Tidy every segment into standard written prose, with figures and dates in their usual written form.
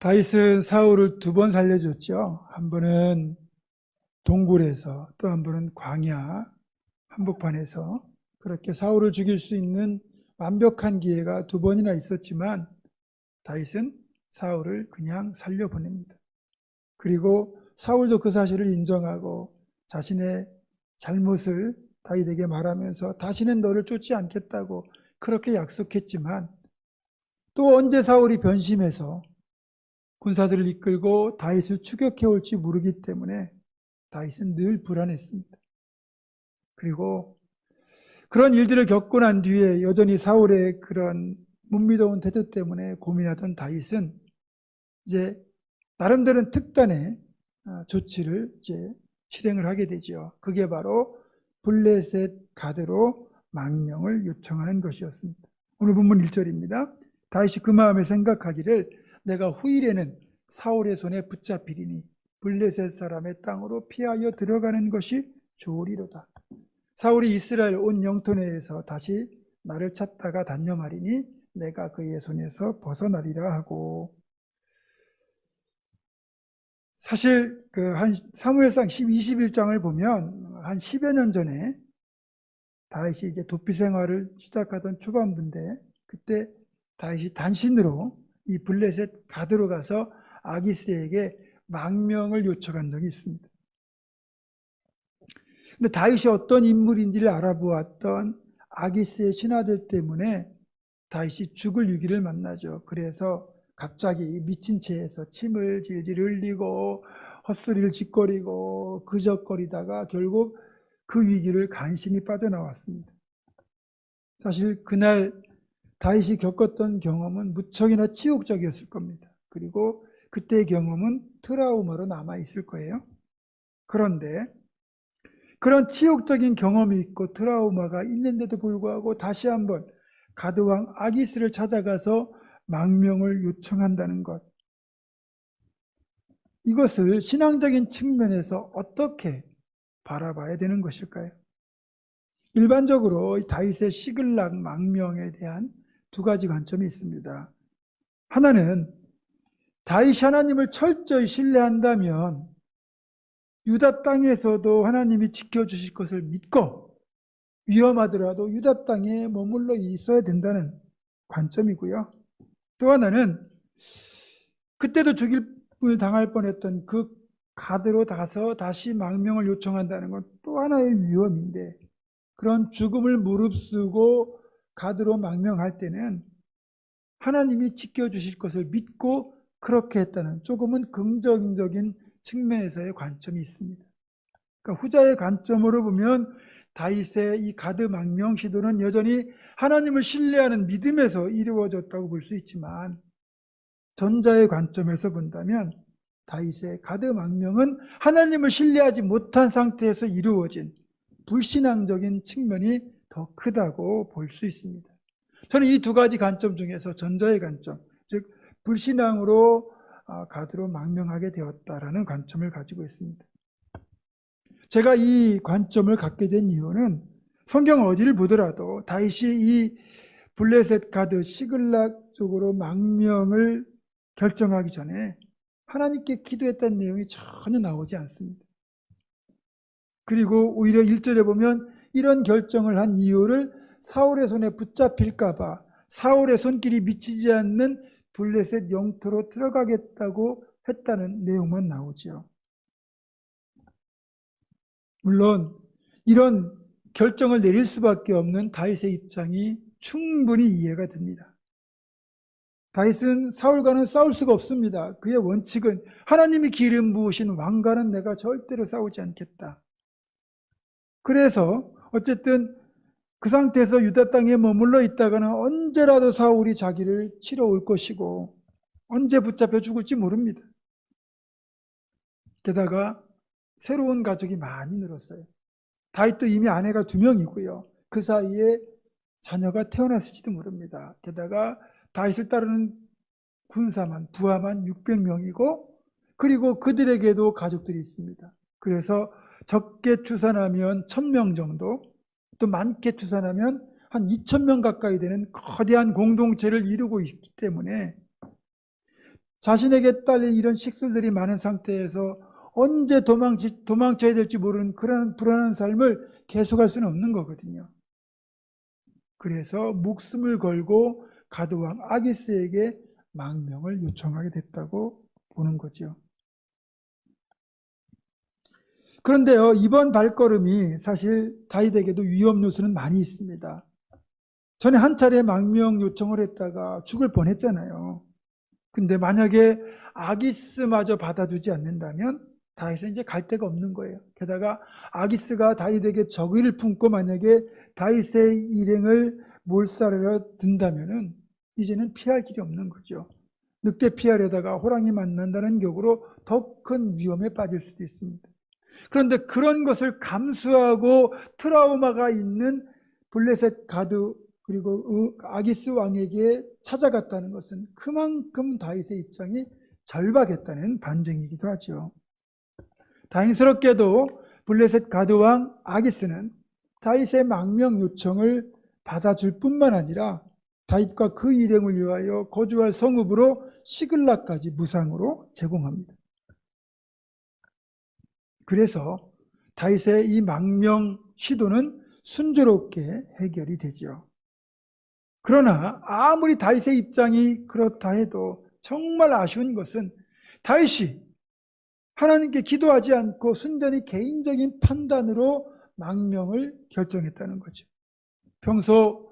다윗은 사울을 두 번 살려줬죠. 한 번은 동굴에서, 또 한 번은 광야 한복판에서. 그렇게 사울을 죽일 수 있는 완벽한 기회가 두 번이나 있었지만 다윗은 사울을 그냥 살려보냅니다. 그리고 사울도 그 사실을 인정하고 자신의 잘못을 다윗에게 말하면서 다시는 너를 쫓지 않겠다고 그렇게 약속했지만, 또 언제 사울이 변심해서 군사들을 이끌고 다윗을 추격해 올지 모르기 때문에 다윗은 늘 불안했습니다. 그리고 그런 일들을 겪고 난 뒤에 여전히 사울의 그런 못 믿어온 태도 때문에 고민하던 다윗은 이제 나름대로는 특단의 조치를 이제 실행을 하게 되죠. 그게 바로 블레셋 가드로 망명을 요청하는 것이었습니다. 오늘 본문 1절입니다. 다윗이 그 마음에 생각하기를 내가 후일에는 사울의 손에 붙잡히리니 블레셋 사람의 땅으로 피하여 들어가는 것이 좋으리로다. 사울이 이스라엘 온 영토 내에서 다시 나를 찾다가 단념하리니 내가 그의 손에서 벗어나리라 하고, 사실 한 사무엘상 21장을 보면 한 10여 년 전에 다윗이 이제 도피 생활을 시작하던 초반부인데, 그때 다윗이 단신으로 이 블레셋 가드로 가서 아기스에게 망명을 요청한 적이 있습니다. 근데 다윗이 어떤 인물인지를 알아보았던 아기스의 신하들 때문에 다윗이 죽을 위기를 만나죠. 그래서 갑자기 미친 채에서 침을 질질 흘리고 헛소리를 짓거리고 그적거리다가 결국 그 위기를 간신히 빠져나왔습니다. 사실 그날 다윗이 겪었던 경험은 무척이나 치욕적이었을 겁니다. 그리고 그때의 경험은 트라우마로 남아있을 거예요. 그런데 그런 치욕적인 경험이 있고 트라우마가 있는데도 불구하고 다시 한번 가드왕 아기스를 찾아가서 망명을 요청한다는 것, 이것을 신앙적인 측면에서 어떻게 바라봐야 되는 것일까요? 일반적으로 다윗의 시글락 망명에 대한 두 가지 관점이 있습니다. 하나는 다윗이 하나님을 철저히 신뢰한다면 유다 땅에서도 하나님이 지켜주실 것을 믿고 위험하더라도 유다 땅에 머물러 있어야 된다는 관점이고요. 또 하나는 그때도 죽임을 당할 뻔했던 그 가드로 가서 다시 망명을 요청한다는 건 또 하나의 위험인데, 그런 죽음을 무릅쓰고 가드로 망명할 때는 하나님이 지켜주실 것을 믿고 그렇게 했다는 조금은 긍정적인 측면에서의 관점이 있습니다. 그러니까 후자의 관점으로 보면 다윗의 이 가드 망명 시도는 여전히 하나님을 신뢰하는 믿음에서 이루어졌다고 볼 수 있지만, 전자의 관점에서 본다면 다윗의 가드 망명은 하나님을 신뢰하지 못한 상태에서 이루어진 불신앙적인 측면이 더 크다고 볼 수 있습니다. 저는 이 두 가지 관점 중에서 전자의 관점, 즉 불신앙으로 가드로 망명하게 되었다라는 관점을 가지고 있습니다. 제가 이 관점을 갖게 된 이유는 성경 어디를 보더라도 다윗이 이 블레셋 가드 시글락 쪽으로 망명을 결정하기 전에 하나님께 기도했다는 내용이 전혀 나오지 않습니다. 그리고 오히려 1절에 보면 이런 결정을 한 이유를 사울의 손에 붙잡힐까 봐 사울의 손길이 미치지 않는 블레셋 영토로 들어가겠다고 했다는 내용만 나오지요. 물론 이런 결정을 내릴 수밖에 없는 다윗의 입장이 충분히 이해가 됩니다. 다윗은 사울과는 싸울 수가 없습니다. 그의 원칙은 하나님이 기름 부으신 왕과는 내가 절대로 싸우지 않겠다. 그래서 어쨌든 그 상태에서 유다 땅에 머물러 있다가는 언제라도 사울이 자기를 치러 올 것이고 언제 붙잡혀 죽을지 모릅니다. 게다가 새로운 가족이 많이 늘었어요. 다윗도 이미 아내가 2명이고요. 그 사이에 자녀가 태어났을지도 모릅니다. 게다가 다윗을 따르는 군사만, 부하만 600명이고 그리고 그들에게도 가족들이 있습니다. 그래서 적게 추산하면 1000명 정도, 또 많게 추산하면 한 2000명 가까이 되는 거대한 공동체를 이루고 있기 때문에 자신에게 딸린 이런 식술들이 많은 상태에서 언제 도망쳐야 될지 모르는 그런 불안한 삶을 계속할 수는 없는 거거든요. 그래서 목숨을 걸고 가드왕 아기스에게 망명을 요청하게 됐다고 보는 거죠. 그런데요, 이번 발걸음이 사실 다윗에게도 위험 요소는 많이 있습니다. 전에 한 차례 망명 요청을 했다가 죽을 뻔했잖아요. 근데 만약에 아기스마저 받아주지 않는다면 다윗은 이제 갈 데가 없는 거예요. 게다가 아기스가 다윗에게 적의를 품고 만약에 다윗의 일행을 몰살하려 든다면은 이제는 피할 길이 없는 거죠. 늑대 피하려다가 호랑이 만난다는 격으로 더 큰 위험에 빠질 수도 있습니다. 그런데 그런 것을 감수하고 트라우마가 있는 블레셋 가드 그리고 아기스 왕에게 찾아갔다는 것은 그만큼 다윗의 입장이 절박했다는 반증이기도 하죠. 다행스럽게도 블레셋 가드 왕 아기스는 다윗의 망명 요청을 받아줄 뿐만 아니라 다윗과 그 일행을 위하여 거주할 성읍으로 시글락까지 무상으로 제공합니다. 그래서 다윗의 이 망명 시도는 순조롭게 해결이 되죠. 그러나 아무리 다윗의 입장이 그렇다 해도 정말 아쉬운 것은 다윗이 하나님께 기도하지 않고 순전히 개인적인 판단으로 망명을 결정했다는 거죠. 평소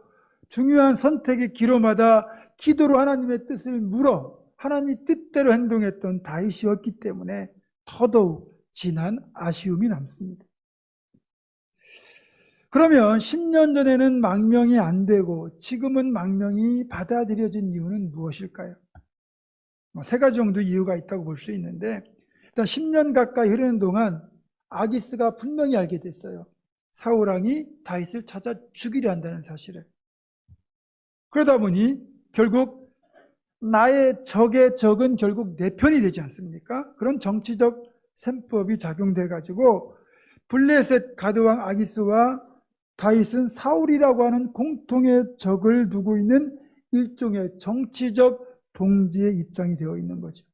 중요한 선택의 기로마다 기도로 하나님의 뜻을 물어 하나님 뜻대로 행동했던 다윗이었기 때문에 더더욱 진한 아쉬움이 남습니다. 그러면 10년 전에는 망명이 안 되고 지금은 망명이 받아들여진 이유는 무엇일까요? 세 가지 정도 이유가 있다고 볼 수 있는데, 일단 10년 가까이 흐르는 동안 아기스가 분명히 알게 됐어요. 사울 왕이 다윗을 찾아 죽이려 한다는 사실을. 그러다 보니 결국 나의 적의 적은 결국 내 편이 되지 않습니까? 그런 정치적 셈법이 작용돼 가지고 블레셋 가드왕 아기스와 다윗은 사울이라고 하는 공통의 적을 두고 있는 일종의 정치적 동지의 입장이 되어 있는 거죠.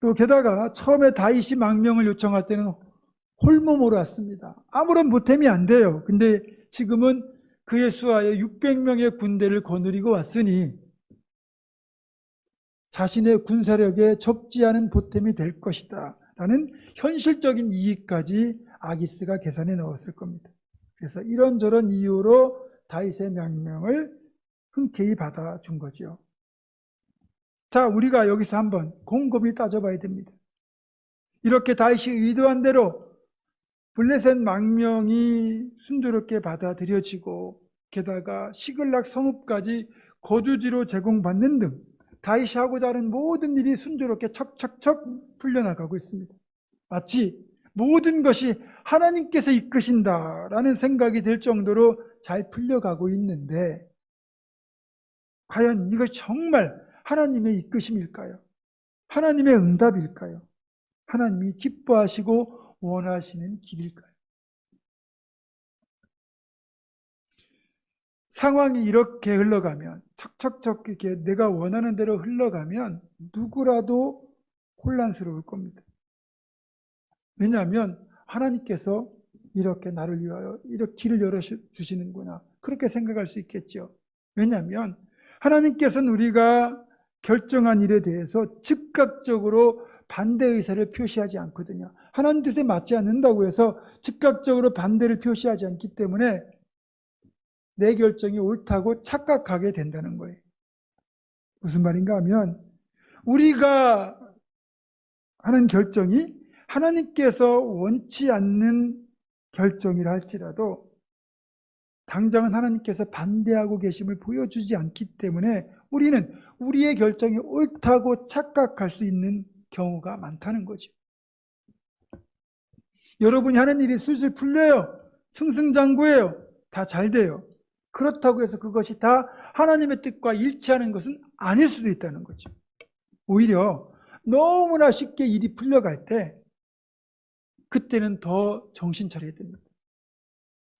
또 게다가 처음에 다윗이 망명을 요청할 때는 홀몸으로 왔습니다. 아무런 보탬이 안 돼요. 근데 지금은 그의 수하에 600명의 군대를 거느리고 왔으니 자신의 군사력에 적지 않은 보탬이 될 것이다 라는 현실적인 이익까지 아기스가 계산에 넣었을 겁니다. 그래서 이런저런 이유로 다윗의 명령을 흔쾌히 받아준 거죠. 자, 우리가 여기서 한번 곰곰이 따져봐야 됩니다. 이렇게 다윗이 의도한 대로 블레셋 망명이 순조롭게 받아들여지고 게다가 시글락 성읍까지 거주지로 제공받는 등 다윗이 하고자 하는 모든 일이 순조롭게 척척척 풀려나가고 있습니다. 마치 모든 것이 하나님께서 이끄신다라는 생각이 들 정도로 잘 풀려가고 있는데 과연 이것이 정말 하나님의 이끄심일까요? 하나님의 응답일까요? 하나님이 기뻐하시고 원하시는 길일까요? 상황이 이렇게 흘러가면 척척척 이렇게 내가 원하는 대로 흘러가면 누구라도 혼란스러울 겁니다. 왜냐하면 하나님께서 이렇게 나를 위하여 이렇게 길을 열어주시는구나 그렇게 생각할 수 있겠죠. 왜냐하면 하나님께서는 우리가 결정한 일에 대해서 즉각적으로 반대 의사를 표시하지 않거든요. 하나님 뜻에 맞지 않는다고 해서 즉각적으로 반대를 표시하지 않기 때문에 내 결정이 옳다고 착각하게 된다는 거예요. 무슨 말인가 하면 우리가 하는 결정이 하나님께서 원치 않는 결정이라 할지라도 당장은 하나님께서 반대하고 계심을 보여주지 않기 때문에 우리는 우리의 결정이 옳다고 착각할 수 있는 경우가 많다는 거죠. 여러분이 하는 일이 술술 풀려요. 승승장구해요. 다 잘 돼요. 그렇다고 해서 그것이 다 하나님의 뜻과 일치하는 것은 아닐 수도 있다는 거죠. 오히려 너무나 쉽게 일이 풀려갈 때 그때는 더 정신 차려야 됩니다.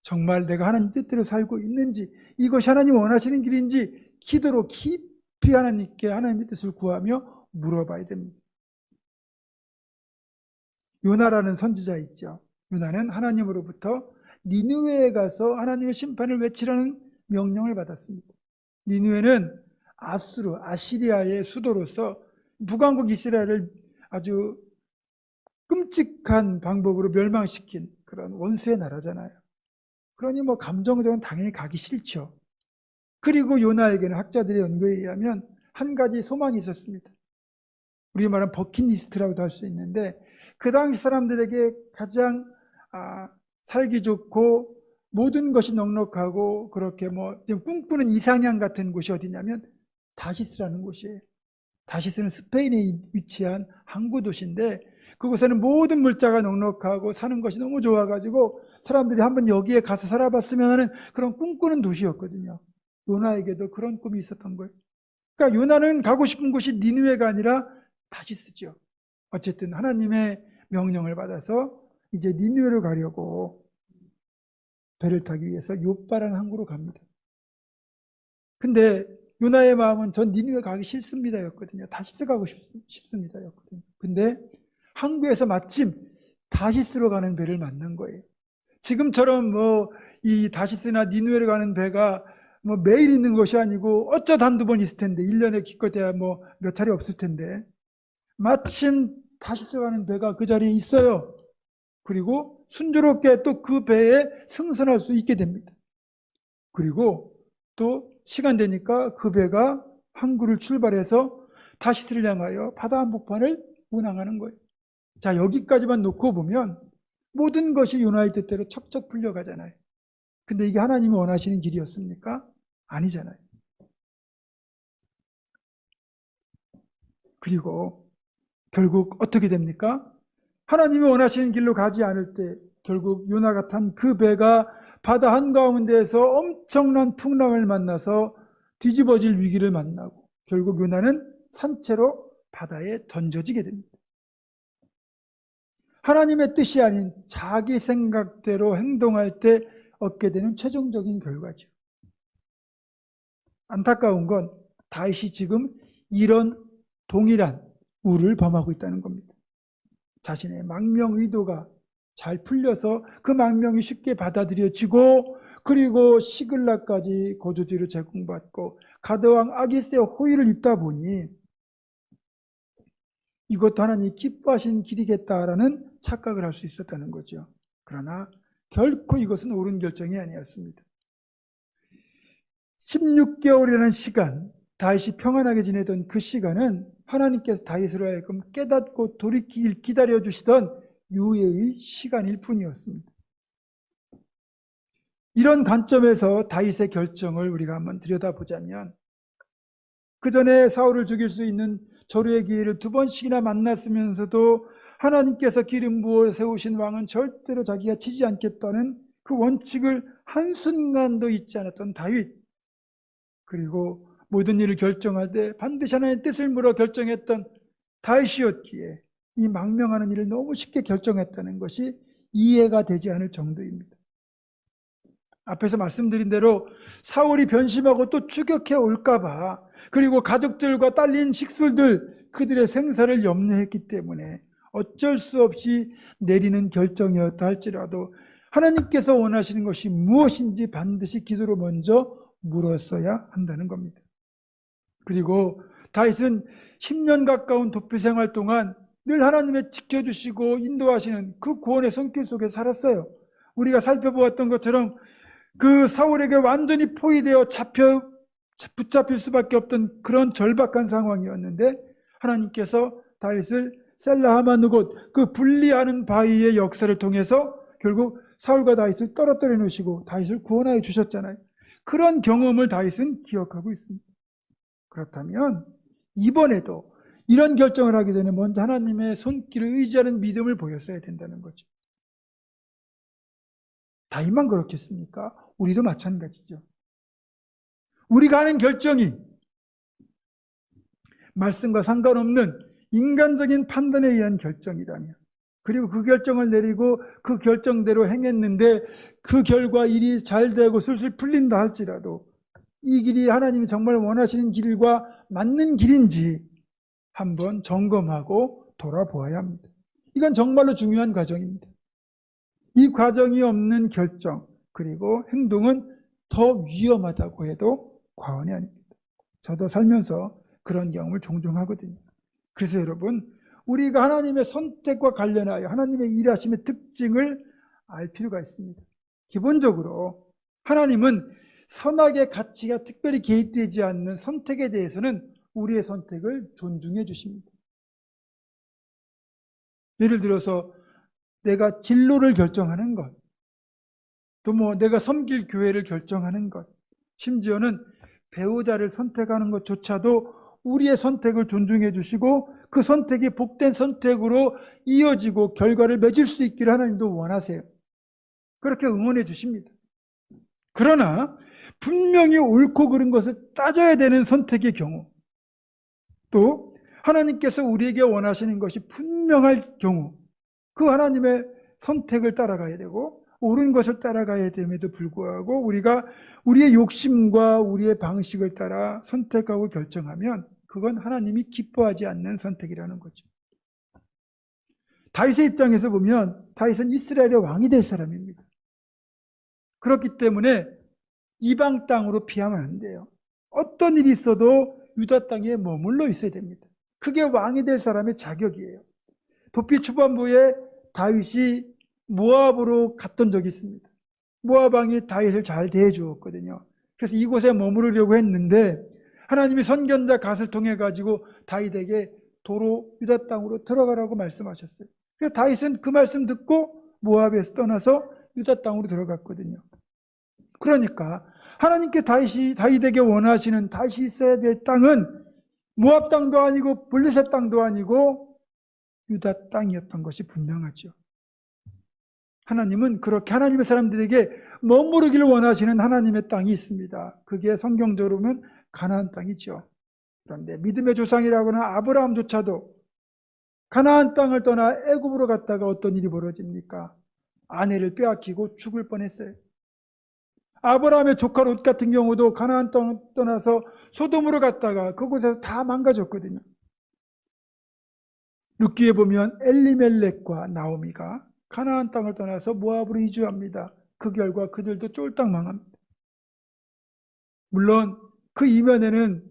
정말 내가 하나님 뜻대로 살고 있는지 이것이 하나님 원하시는 길인지 기도로 깊이 깊이 하나님께 하나님의 뜻을 구하며 물어봐야 됩니다. 요나라는 선지자 있죠. 요나는 하나님으로부터 니느웨에 가서 하나님의 심판을 외치라는 명령을 받았습니다. 니느웨는 아시리아의 수도로서 북왕국 이스라엘을 아주 끔찍한 방법으로 멸망시킨 그런 원수의 나라잖아요. 그러니 뭐 감정적으로는 당연히 가기 싫죠. 그리고 요나에게는 학자들의 연구에 의하면 한 가지 소망이 있었습니다. 우리 말하는 버킷리스트라고도 할 수 있는데, 그 당시 사람들에게 가장 살기 좋고 모든 것이 넉넉하고 그렇게 뭐 지금 꿈꾸는 이상향 같은 곳이 어디냐면 다시스라는 곳이에요. 다시스는 스페인에 위치한 항구 도시인데, 그곳에는 모든 물자가 넉넉하고 사는 것이 너무 좋아가지고 사람들이 한번 여기에 가서 살아봤으면 하는 그런 꿈꾸는 도시였거든요. 요나에게도 그런 꿈이 있었던 거예요. 그러니까 요나는 가고 싶은 곳이 니느웨가 아니라 다시스죠. 어쨌든 하나님의 명령을 받아서 이제 니느웨로 가려고 배를 타기 위해서 욥바라는 항구로 갑니다. 근데 요나의 마음은 전 니느웨 가기 싫습니다 였거든요. 다시스 가고 싶습니다 였거든요. 근데 항구에서 마침 다시스로 가는 배를 만난 거예요. 지금처럼 뭐 이 다시스나 니느웨로 가는 배가 뭐 매일 있는 것이 아니고 어쩌다 한두 번 있을 텐데, 1년에 기껏해야 뭐 몇 차례 없을 텐데, 마침 다시스로 가는 배가 그 자리에 있어요. 그리고 순조롭게 또 그 배에 승선할 수 있게 됩니다. 그리고 또 시간 되니까 그 배가 항구를 출발해서 다시스를 향하여 바다 한복판을 운항하는 거예요. 자, 여기까지만 놓고 보면 모든 것이 요나의 뜻대로 척척 풀려가잖아요. 근데 이게 하나님이 원하시는 길이었습니까? 아니잖아요. 그리고 결국 어떻게 됩니까? 하나님이 원하시는 길로 가지 않을 때 결국 요나가 탄 그 배가 바다 한가운데에서 엄청난 풍랑을 만나서 뒤집어질 위기를 만나고 결국 요나는 산채로 바다에 던져지게 됩니다. 하나님의 뜻이 아닌 자기 생각대로 행동할 때 얻게 되는 최종적인 결과죠. 안타까운 건 다윗이 지금 이런 동일한 우를 범하고 있다는 겁니다. 자신의 망명 의도가 잘 풀려서 그 망명이 쉽게 받아들여지고, 그리고 시글락까지 거주지를 제공받고 가드왕 아기스의 호의를 입다 보니 이것도 하나님이 기뻐하신 길이겠다라는 착각을 할 수 있었다는 거죠. 그러나 결코 이것은 옳은 결정이 아니었습니다. 16개월이라는 시간, 다윗이 평안하게 지내던 그 시간은 하나님께서 다윗으로 하여금 깨닫고 돌이키길 기다려주시던 유예의 시간일 뿐이었습니다. 이런 관점에서 다윗의 결정을 우리가 한번 들여다보자면, 그 전에 사울을 죽일 수 있는 조류의 기회를 2번씩이나 만났으면서도 하나님께서 기름 부어 세우신 왕은 절대로 자기가 치지 않겠다는 그 원칙을 한순간도 잊지 않았던 다윗, 그리고 모든 일을 결정할 때 반드시 하나님의 뜻을 물어 결정했던 다윗이었기에 이 망명하는 일을 너무 쉽게 결정했다는 것이 이해가 되지 않을 정도입니다. 앞에서 말씀드린 대로 사울이 변심하고 또 추격해 올까봐, 그리고 가족들과 딸린 식술들, 그들의 생사를 염려했기 때문에 어쩔 수 없이 내리는 결정이었다 할지라도 하나님께서 원하시는 것이 무엇인지 반드시 기도로 먼저 물었어야 한다는 겁니다. 그리고 다윗은 10년 가까운 도피 생활 동안 늘 하나님의 지켜주시고 인도하시는 그 구원의 손길 속에 살았어요. 우리가 살펴보았던 것처럼 그 사울에게 완전히 포위되어 붙잡힐 수밖에 없던 그런 절박한 상황이었는데, 하나님께서 다윗을 셀라 하마누곳, 그 분리하는 바위의 역사를 통해서 결국 사울과 다윗을 떨어뜨려 놓으시고 다윗을 구원하여 주셨잖아요. 그런 경험을 다윗은 기억하고 있습니다. 그렇다면 이번에도 이런 결정을 하기 전에 먼저 하나님의 손길을 의지하는 믿음을 보였어야 된다는 거죠. 다윗만 그렇겠습니까? 우리도 마찬가지죠. 우리가 하는 결정이 말씀과 상관없는 인간적인 판단에 의한 결정이라면, 그리고 그 결정을 내리고 그 결정대로 행했는데 그 결과 일이 잘 되고 술술 풀린다 할지라도 이 길이 하나님이 정말 원하시는 길과 맞는 길인지 한번 점검하고 돌아보아야 합니다. 이건 정말로 중요한 과정입니다. 이 과정이 없는 결정 그리고 행동은 더 위험하다고 해도 과언이 아닙니다. 저도 살면서 그런 경험을 종종 하거든요. 그래서 여러분, 우리가 하나님의 선택과 관련하여 하나님의 일하심의 특징을 알 필요가 있습니다. 기본적으로 하나님은 선악의 가치가 특별히 개입되지 않는 선택에 대해서는 우리의 선택을 존중해 주십니다. 예를 들어서 내가 진로를 결정하는 것, 또 내가 섬길 교회를 결정하는 것, 심지어는 배우자를 선택하는 것조차도 우리의 선택을 존중해 주시고 그 선택이 복된 선택으로 이어지고 결과를 맺을 수 있기를 하나님도 원하세요. 그렇게 응원해 주십니다. 그러나 분명히 옳고 그른 것을 따져야 되는 선택의 경우, 또 하나님께서 우리에게 원하시는 것이 분명할 경우 그 하나님의 선택을 따라가야 되고 옳은 것을 따라가야 됨에도 불구하고 우리가 우리의 욕심과 우리의 방식을 따라 선택하고 결정하면 그건 하나님이 기뻐하지 않는 선택이라는 거죠. 다윗의 입장에서 보면 다윗은 이스라엘의 왕이 될 사람입니다. 그렇기 때문에 이방 땅으로 피하면 안 돼요. 어떤 일이 있어도 유다 땅에 머물러 있어야 됩니다. 그게 왕이 될 사람의 자격이에요. 도피 초반부에 다윗이 모압으로 갔던 적이 있습니다. 모압 왕이 다윗을 잘 대해 주었거든요. 그래서 이곳에 머무르려고 했는데 하나님이 선견자 갓을 통해 가지고 다윗에게 도로 유다 땅으로 들어가라고 말씀하셨어요. 그래서 다윗은 그 말씀 듣고 모압에서 떠나서 유다 땅으로 들어갔거든요. 그러니까 하나님께 다윗에게 원하시는 다윗이 있어야 될 땅은 모압 땅도 아니고 블레셋 땅도 아니고 유다 땅이었던 것이 분명하죠. 하나님은 그렇게 하나님의 사람들에게 머무르기를 원하시는 하나님의 땅이 있습니다. 그게 성경적으로 보면 가나안 땅이죠. 그런데 믿음의 조상이라고 하는 아브라함조차도 가나안 땅을 떠나 애굽으로 갔다가 어떤 일이 벌어집니까? 아내를 빼앗기고 죽을 뻔했어요. 아브라함의 조카 롯 같은 경우도 가나안 땅을 떠나서 소돔으로 갔다가 그곳에서 다 망가졌거든요. 룻기에 보면 엘리멜렉과 나오미가 가나안 땅을 떠나서 모압으로 이주합니다. 그 결과 그들도 쫄딱 망합니다. 물론 그 이면에는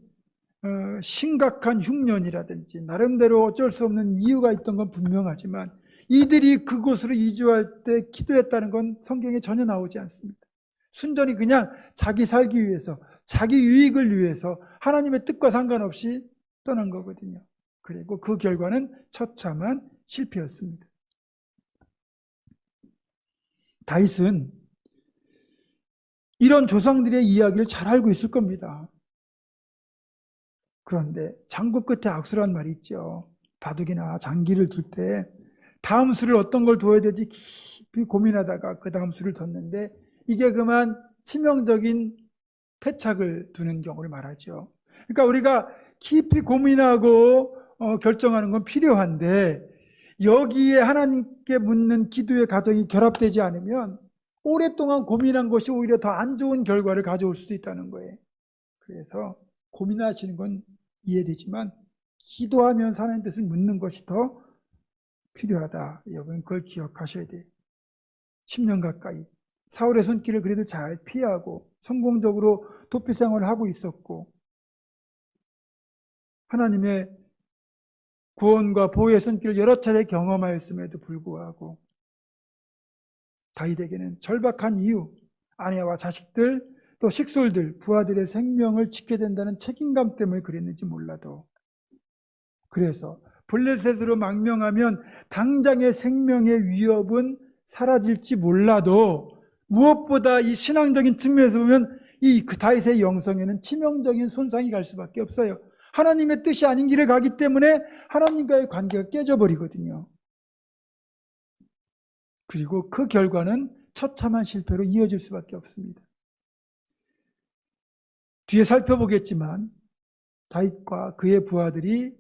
심각한 흉년이라든지 나름대로 어쩔 수 없는 이유가 있던 건 분명하지만 이들이 그곳으로 이주할 때 기도했다는 건 성경에 전혀 나오지 않습니다. 순전히 그냥 자기 살기 위해서, 자기 유익을 위해서 하나님의 뜻과 상관없이 떠난 거거든요. 그리고 그 결과는 처참한 실패였습니다. 다윗은 이런 조상들의 이야기를 잘 알고 있을 겁니다. 그런데 장구 끝에 악수란 말이 있죠. 바둑이나 장기를 둘 때 다음 수를 어떤 걸 둬야 될지 깊이 고민하다가 그 다음 수를 뒀는데 이게 그만 치명적인 패착을 두는 경우를 말하죠. 그러니까 우리가 깊이 고민하고 결정하는 건 필요한데 여기에 하나님께 묻는 기도의 과정이 결합되지 않으면 오랫동안 고민한 것이 오히려 더 안 좋은 결과를 가져올 수도 있다는 거예요. 그래서 고민하시는 건 이해되지만 기도하면서 하나님 뜻을 묻는 것이 더 필요하다. 여러분 그걸 기억하셔야 돼요. 10년 가까이 사울의 손길을 그래도 잘 피하고 성공적으로 도피 생활을 하고 있었고 하나님의 구원과 보호의 손길을 여러 차례 경험하였음에도 불구하고 다윗에게는 절박한 이유, 아내와 자식들, 또 식솔들, 부하들의 생명을 지켜야 된다는 책임감 때문에 그랬는지 몰라도 그래서 블레셋으로 망명하면 당장의 생명의 위협은 사라질지 몰라도 무엇보다 이 신앙적인 측면에서 보면 이 다윗의 영성에는 치명적인 손상이 갈 수밖에 없어요. 하나님의 뜻이 아닌 길을 가기 때문에 하나님과의 관계가 깨져버리거든요. 그리고 그 결과는 처참한 실패로 이어질 수밖에 없습니다. 뒤에 살펴보겠지만 다윗과 그의 부하들이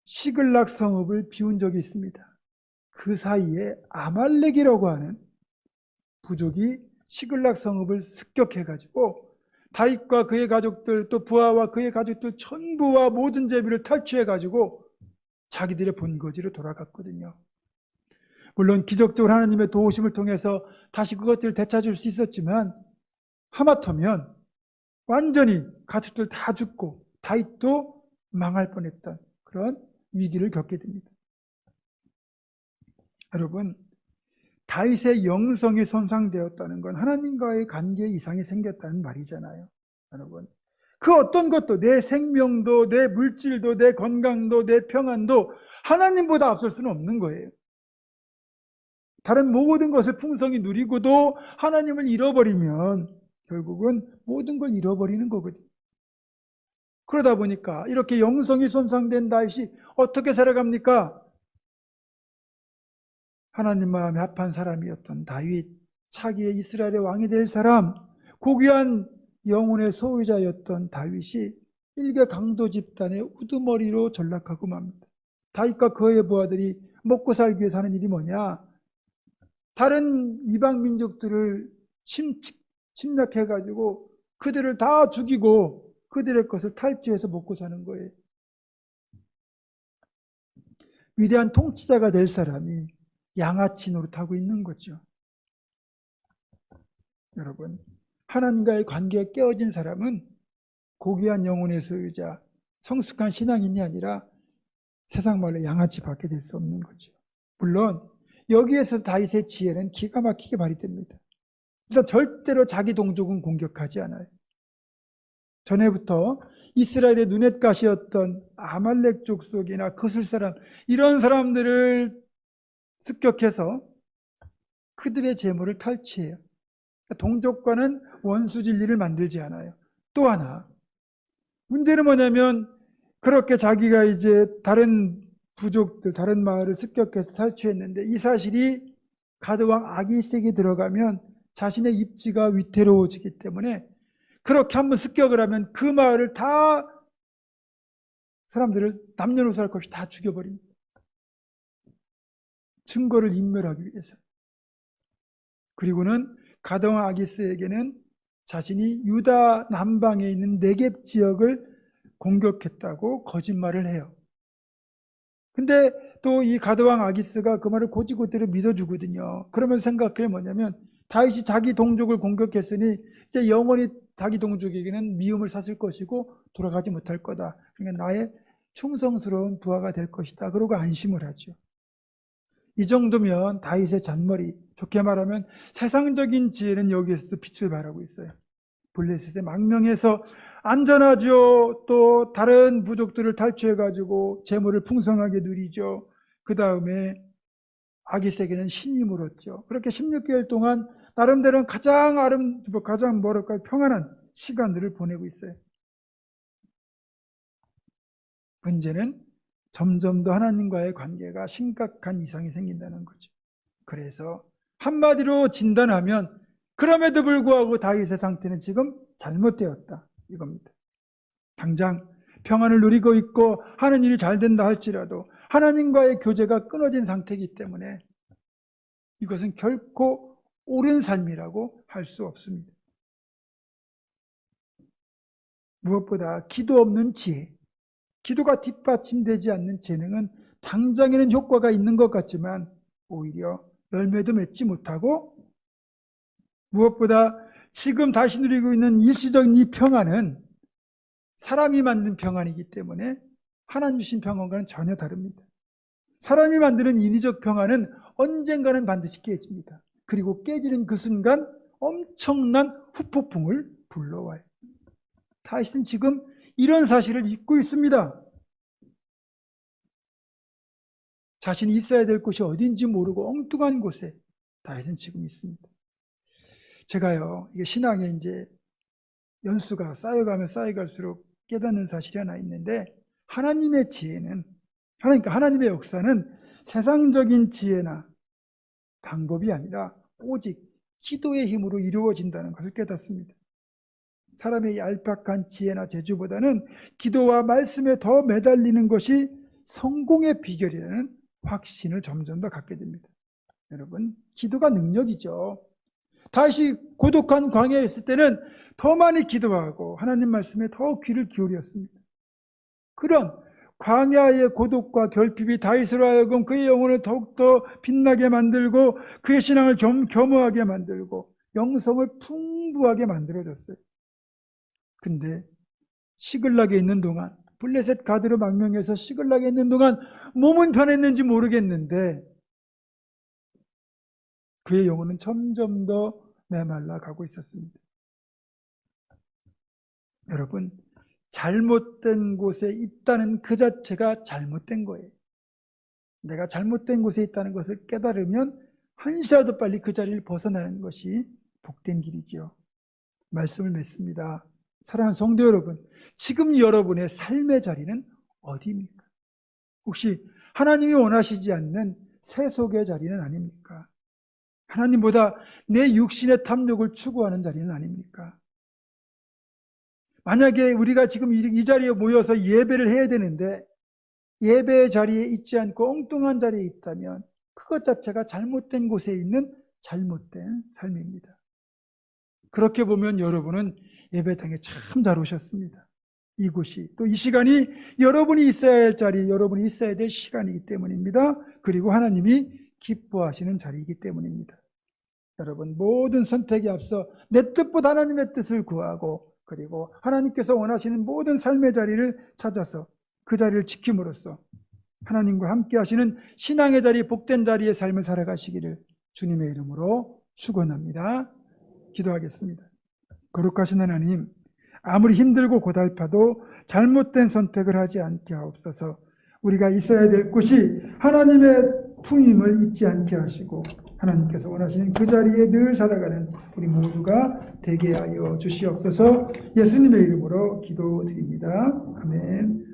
시글락 성읍을 비운 적이 있습니다. 그 사이에 아말렉이라고 하는 부족이 시글락 성읍을 습격해가지고 다윗과 그의 가족들, 또 부하와 그의 가족들 전부와 모든 재비를 탈취해가지고 자기들의 본거지로 돌아갔거든요. 물론 기적적으로 하나님의 도우심을 통해서 다시 그것들을 되찾을 수 있었지만, 하마터면 완전히 가족들 다 죽고 다윗도 망할 뻔했던 그런 위기를 겪게 됩니다. 여러분, 다윗의 영성이 손상되었다는 건 하나님과의 관계에 이상이 생겼다는 말이잖아요. 여러분, 그 어떤 것도, 내 생명도, 내 물질도, 내 건강도, 내 평안도 하나님보다 앞설 수는 없는 거예요. 다른 모든 것을 풍성히 누리고도 하나님을 잃어버리면 결국은 모든 걸 잃어버리는 거거든요. 그러다 보니까 이렇게 영성이 손상된 다윗이 어떻게 살아갑니까? 하나님 마음에 합한 사람이었던 다윗, 차기의 이스라엘의 왕이 될 사람, 고귀한 영혼의 소유자였던 다윗이 일개 강도 집단의 우두머리로 전락하고 맙니다. 다윗과 그의 부하들이 먹고 살기 위해서 하는 일이 뭐냐? 다른 이방 민족들을 침략해가지고 그들을 다 죽이고 그들의 것을 탈취해서 먹고 사는 거예요. 위대한 통치자가 될 사람이 양아치 노릇하고 있는 거죠. 여러분, 하나님과의 관계가 깨어진 사람은 고귀한 영혼의 소유자, 성숙한 신앙인이 아니라 세상 말로 양아치밖에 될 수 없는 거죠. 물론 여기에서 다윗의 지혜는 기가 막히게 발휘됩니다. 일단 절대로 자기 동족은 공격하지 않아요. 전에부터 이스라엘의 눈엣가시였던 아말렉 족속이나 거슬 사람, 이런 사람들을 습격해서 그들의 재물을 탈취해요. 동족과는 원수 진리를 만들지 않아요. 또 하나, 문제는 뭐냐면 그렇게 자기가 이제 다른 부족들, 다른 마을을 습격해서 탈취했는데 이 사실이 가드왕 아기스에게 들어가면 자신의 입지가 위태로워지기 때문에 그렇게 한번 습격을 하면 그 마을을 다, 사람들을 남녀노소 할 것 없이 다 죽여버립니다. 증거를 인멸하기 위해서. 그리고는 가드왕 아기스에게는 자신이 유다 남방에 있는 네겝 지역을 공격했다고 거짓말을 해요. 근데 또 이 가드왕 아기스가 그 말을 곧이곧대로 믿어주거든요. 그러면 생각해 뭐냐면 다윗이 자기 동족을 공격했으니 이제 영원히 자기 동족에게는 미움을 샀을 것이고 돌아가지 못할 거다. 그러니까 나의 충성스러운 부하가 될 것이다. 그러고 안심을 하죠. 이 정도면 다윗의 잔머리, 좋게 말하면 세상적인 지혜는 여기에서도 빛을 발하고 있어요. 블레셋의 망명해서 안전하죠. 또 다른 부족들을 탈취해가지고 재물을 풍성하게 누리죠. 그 다음에 아기스에게는 신이 물었죠. 그렇게 16개월 동안 나름대로는 가장 뭐랄까 평안한 시간들을 보내고 있어요. 문제는 점점 더 하나님과의 관계가 심각한 이상이 생긴다는 거죠. 그래서 한마디로 진단하면 그럼에도 불구하고 다윗의 상태는 지금 잘못되었다 이겁니다. 당장 평안을 누리고 있고 하는 일이 잘 된다 할지라도 하나님과의 교제가 끊어진 상태이기 때문에 이것은 결코 옳은 삶이라고 할 수 없습니다. 무엇보다 기도 없는 지혜, 기도가 뒷받침되지 않는 재능은 당장에는 효과가 있는 것 같지만 오히려 열매도 맺지 못하고, 무엇보다 지금 다시 누리고 있는 일시적인 이 평안은 사람이 만든 평안이기 때문에 하나님 주신 평안과는 전혀 다릅니다. 사람이 만드는 인위적 평안은 언젠가는 반드시 깨집니다. 그리고 깨지는 그 순간 엄청난 후폭풍을 불러와요. 다윗은 지금 이런 사실을 잊고 있습니다. 자신이 있어야 될 곳이 어딘지 모르고 엉뚱한 곳에 다윗은 지금 있습니다. 제가요, 이게 신앙에 이제 연수가 쌓여가면 쌓여갈수록 깨닫는 사실이 하나 있는데, 하나님의 지혜는, 그러니까 하나님의 역사는 세상적인 지혜나 방법이 아니라 오직 기도의 힘으로 이루어진다는 것을 깨닫습니다. 사람의 얄팍한 지혜나 재주보다는 기도와 말씀에 더 매달리는 것이 성공의 비결이라는 확신을 점점 더 갖게 됩니다. 여러분, 기도가 능력이죠. 다윗이 고독한 광야에 있을 때는 더 많이 기도하고 하나님 말씀에 더 귀를 기울였습니다. 그런 광야의 고독과 결핍이 다윗으로 하여금 그의 영혼을 더욱더 빛나게 만들고 그의 신앙을 겸허하게 만들고 영성을 풍부하게 만들어줬어요. 근데 시글락에 있는 동안, 블레셋 가드로 망명해서 시글락에 있는 동안 몸은 변했는지 모르겠는데 그의 영혼은 점점 더 메말라 가고 있었습니다. 여러분, 잘못된 곳에 있다는 그 자체가 잘못된 거예요. 내가 잘못된 곳에 있다는 것을 깨달으면 한시라도 빨리 그 자리를 벗어나는 것이 복된 길이지요. 말씀을 맺습니다. 사랑하는 성도 여러분, 지금 여러분의 삶의 자리는 어디입니까? 혹시 하나님이 원하시지 않는 세속의 자리는 아닙니까? 하나님보다 내 육신의 탐욕을 추구하는 자리는 아닙니까? 만약에 우리가 지금 이 자리에 모여서 예배를 해야 되는데 예배의 자리에 있지 않고 엉뚱한 자리에 있다면 그것 자체가 잘못된 곳에 있는 잘못된 삶입니다. 그렇게 보면 여러분은 예배당에 참 잘 오셨습니다. 이곳이 또 이 시간이 여러분이 있어야 할 자리, 여러분이 있어야 될 시간이기 때문입니다. 그리고 하나님이 기뻐하시는 자리이기 때문입니다. 여러분, 모든 선택에 앞서 내 뜻보다 하나님의 뜻을 구하고 그리고 하나님께서 원하시는 모든 삶의 자리를 찾아서 그 자리를 지킴으로써 하나님과 함께 하시는 신앙의 자리, 복된 자리의 삶을 살아가시기를 주님의 이름으로 축원합니다. 기도하겠습니다. 거룩하신 하나님, 아무리 힘들고 고달파도 잘못된 선택을 하지 않게 하옵소서. 우리가 있어야 될 곳이 하나님의 품임을 잊지 않게 하시고 하나님께서 원하시는 그 자리에 늘 살아가는 우리 모두가 되게 하여 주시옵소서. 예수님의 이름으로 기도드립니다. 아멘.